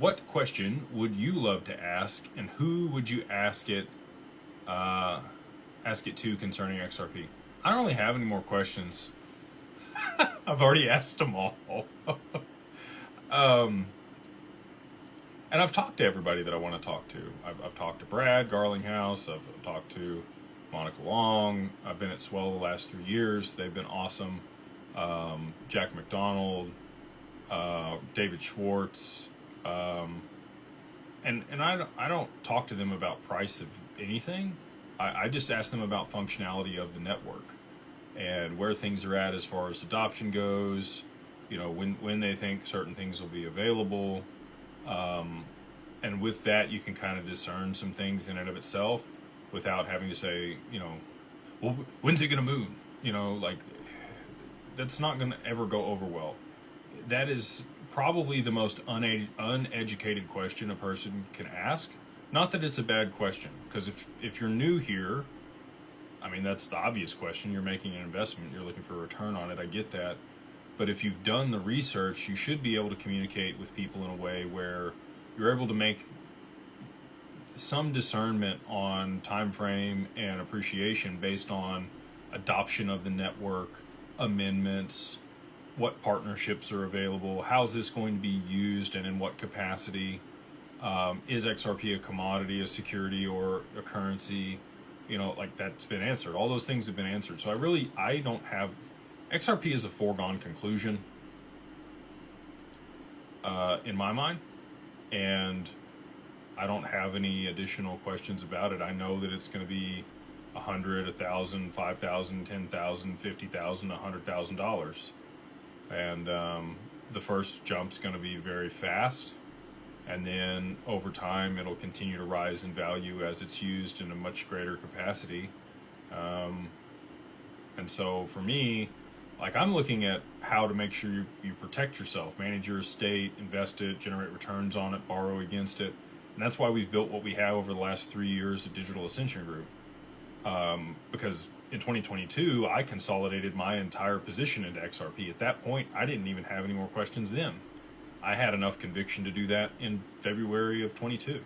what question would you love to ask, and who would you ask it to concerning XRP? I don't really have any more questions. I've already asked them all. And I've talked to everybody that I want to talk to. I've talked to Brad Garlinghouse. I've talked to Monica Long. I've been at Swell the last 3 years. They've been awesome. Jack McDonald, David Schwartz, and I don't talk to them about price of anything. I just ask them about functionality of the network and where things are at as far as adoption goes. You know, when they think certain things will be available. And with that, you can kind of discern some things in and of itself without having to say, you know, well, when's it going to move? You know, like, that's not going to ever go over well. That is probably the most uneducated question a person can ask. Not that it's a bad question, because if you're new here, I mean, that's the obvious question. You're making an investment, you're looking for a return on it. I get that. But if you've done the research, you should be able to communicate with people in a way where you're able to make some discernment on time frame and appreciation based on adoption of the network, amendments, what partnerships are available, how's this going to be used and in what capacity, is XRP a commodity, a security, or a currency? You know, like, that's been answered. All those things have been answered. So I don't have, XRP is a foregone conclusion in my mind, and I don't have any additional questions about it. I know that it's going to be $100, $1,000, $5,000, $10,000, $50,000, $100,000, and the first jump's going to be very fast, and then over time it'll continue to rise in value as it's used in a much greater capacity. And so for me, like, I'm looking at how to make sure you protect yourself, manage your estate, invest it, generate returns on it, borrow against it. And that's why we've built what we have over the last 3 years of Digital Ascension Group. Because in 2022, I consolidated my entire position into XRP. At that point, I didn't even have any more questions then. I had enough conviction to do that in February of 22.